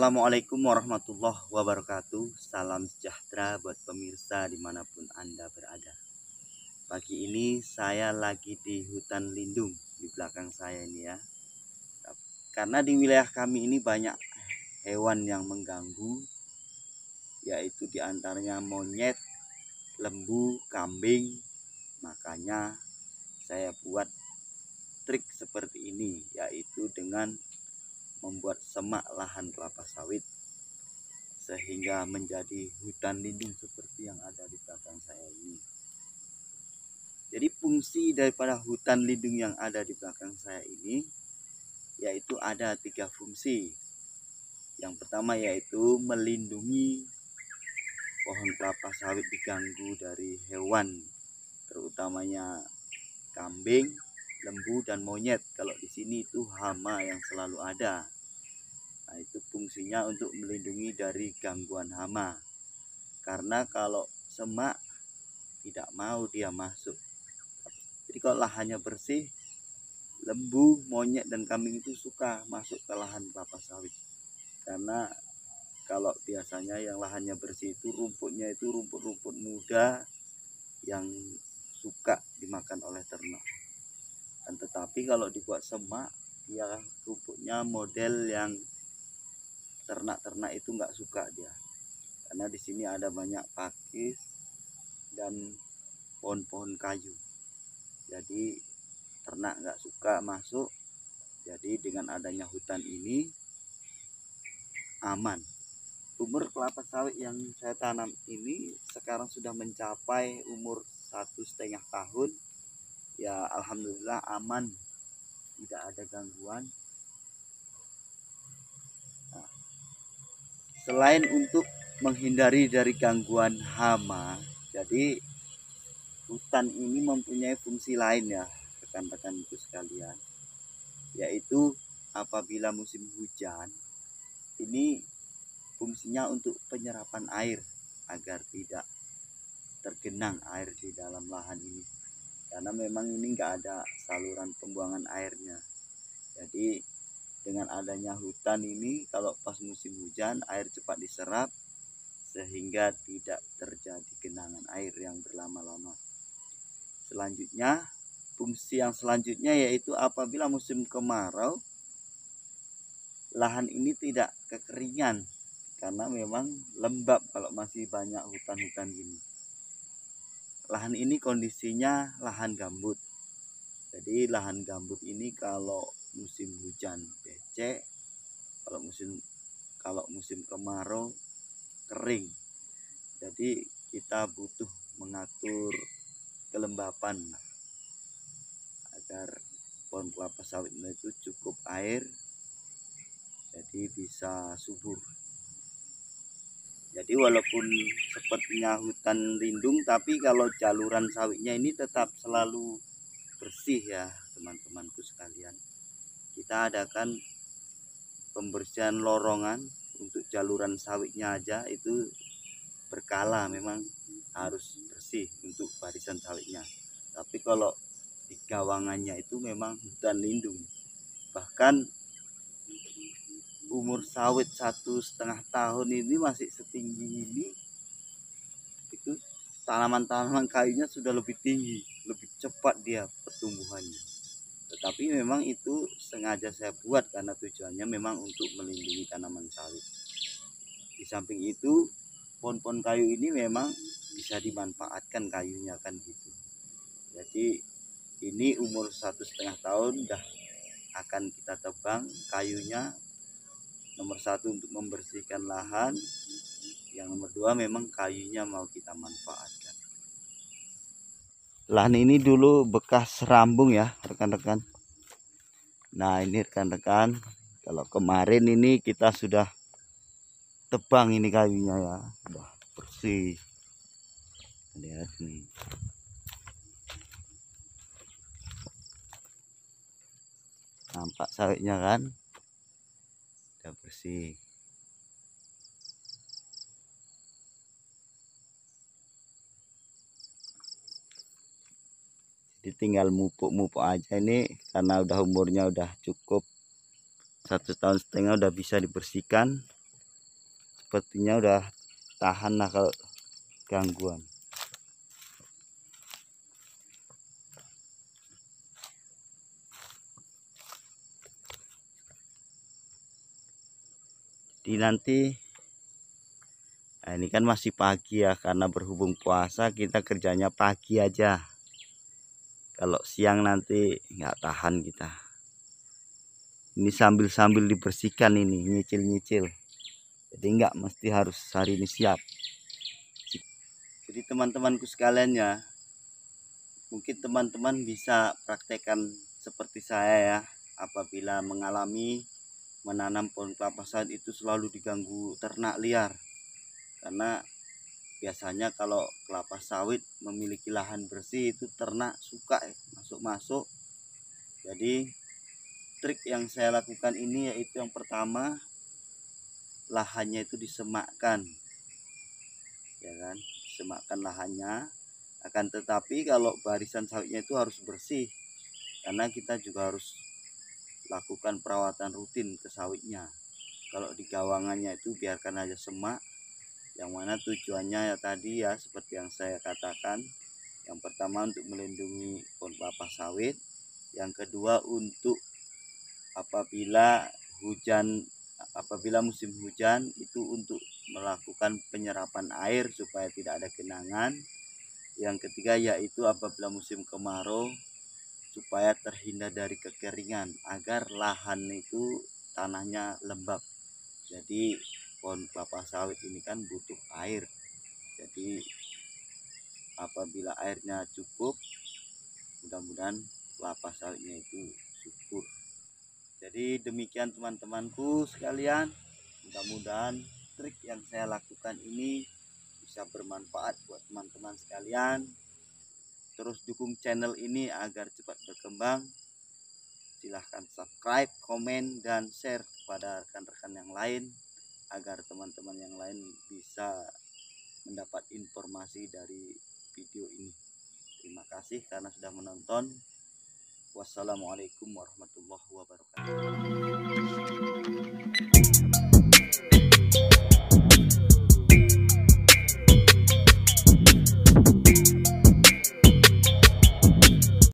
Assalamualaikum warahmatullahi wabarakatuh. Salam sejahtera buat pemirsa dimanapun Anda berada. Pagi ini saya lagi di hutan lindung di belakang saya ini ya. Karena di wilayah kami ini banyak hewan yang mengganggu, yaitu diantaranya monyet, lembu, kambing. Makanya saya buat trik seperti ini, yaitu dengan membuat semak lahan kelapa sawit sehingga menjadi hutan lindung seperti yang ada di belakang saya ini. Jadi fungsi daripada hutan lindung yang ada di belakang saya ini yaitu ada 3 fungsi. Yang pertama yaitu melindungi pohon kelapa sawit diganggu dari hewan, terutamanya kambing, lembu dan monyet. Kalau di sini itu hama yang selalu ada. Nah, itu fungsinya untuk melindungi dari gangguan hama. Karena kalau semak tidak mau dia masuk. Jadi kalau lahannya bersih, lembu, monyet dan kambing itu suka masuk ke lahan kelapa sawit. Karena kalau biasanya yang lahannya bersih itu rumputnya itu rumput-rumput muda yang suka dimakan oleh ternak. Dan tetapi kalau dibuat semak, dia rumputnya model yang ternak-ternak itu nggak suka dia. Karena di sini ada banyak pakis dan pohon-pohon kayu. Jadi ternak nggak suka masuk. Jadi dengan adanya hutan ini aman. Umur kelapa sawit yang saya tanam ini sekarang sudah mencapai umur 1,5 tahun. Ya alhamdulillah aman, tidak ada gangguan. Nah, selain untuk menghindari dari gangguan hama, jadi hutan ini mempunyai fungsi lain ya rekan-rekanku sekalian, yaitu apabila musim hujan ini fungsinya untuk penyerapan air agar tidak tergenang air di dalam lahan ini, karena memang ini enggak ada saluran pembuangan airnya. Jadi dengan adanya hutan ini kalau pas musim hujan air cepat diserap sehingga tidak terjadi genangan air yang berlama-lama. Selanjutnya, fungsi yang selanjutnya yaitu apabila musim kemarau, lahan ini tidak kekeringan karena memang lembab kalau masih banyak hutan-hutan gini. Lahan ini kondisinya lahan gambut. Jadi lahan gambut ini kalau musim hujan becek, kalau musim kemarau kering. Jadi kita butuh mengatur kelembapan agar pohon kelapa sawit itu cukup air, jadi bisa subur. Jadi walaupun sepertinya hutan lindung, tapi kalau jaluran sawitnya ini tetap selalu bersih ya teman-temanku sekalian. Kita adakan pembersihan lorongan untuk jaluran sawitnya aja itu berkala, memang harus bersih untuk barisan sawitnya. Tapi kalau di gawangannya itu memang hutan lindung. Bahkan umur sawit 1,5 tahun ini masih setinggi ini, itu tanaman-tanaman kayunya sudah lebih tinggi, lebih cepat dia pertumbuhannya. Tetapi memang itu sengaja saya buat karena tujuannya memang untuk melindungi tanaman sawit. Di samping itu pohon-pohon kayu ini memang bisa dimanfaatkan kayunya kan gitu. Jadi ini umur 1,5 tahun dah akan kita tebang kayunya. Nomor 1 untuk membersihkan lahan, yang nomor 2 memang kayunya mau kita manfaatkan. Lahan ini dulu bekas rambung ya rekan-rekan. Nah ini rekan-rekan, kalau kemarin ini kita sudah tebang ini kayunya ya, udah bersih. Lihat nih. Nampak sawitnya kan? Udah bersih. Jadi tinggal mupuk-mupuk aja ini karena udah umurnya udah cukup 1,5 tahun udah bisa dibersihkan. sepertinya udah tahan lah kalau gangguan. Jadi nanti, nah ini kan masih pagi ya, karena berhubung puasa kita kerjanya pagi aja. Kalau siang nanti nggak tahan kita. Ini sambil dibersihkan, ini nyicil-nyicil. Jadi nggak mesti harus hari ini siap. Jadi teman-temanku sekalian ya, mungkin teman-teman bisa praktekkan seperti saya ya. Apabila mengalami menanam pohon kelapa sawit itu selalu diganggu ternak liar, karena biasanya kalau kelapa sawit memiliki lahan bersih itu ternak suka masuk-masuk. Jadi trik yang saya lakukan ini yaitu yang pertama, lahannya itu disemakkan, ya kan, disemakkan lahannya. Akan tetapi kalau barisan sawitnya itu harus bersih, karena kita juga harus lakukan perawatan rutin ke sawitnya. Kalau di gawangannya itu biarkan aja semak, yang mana tujuannya ya tadi ya seperti yang saya katakan. Yang pertama untuk melindungi pohon kelapa sawit, yang kedua untuk apabila musim hujan itu untuk melakukan penyerapan air supaya tidak ada genangan. Yang ketiga yaitu apabila musim kemarau supaya terhindar dari kekeringan, agar lahan itu tanahnya lembab. Jadi pohon kelapa sawit ini kan butuh air. Jadi apabila airnya cukup, mudah-mudahan kelapa sawitnya itu subur. Jadi demikian teman-temanku sekalian, mudah-mudahan trik yang saya lakukan ini bisa bermanfaat buat teman-teman sekalian. Terus dukung channel ini agar cepat berkembang. Silahkan subscribe, komen, dan share kepada rekan-rekan yang lain agar teman-teman yang lain bisa mendapat informasi dari video ini. Terima kasih karena sudah menonton. Wassalamualaikum warahmatullahi wabarakatuh.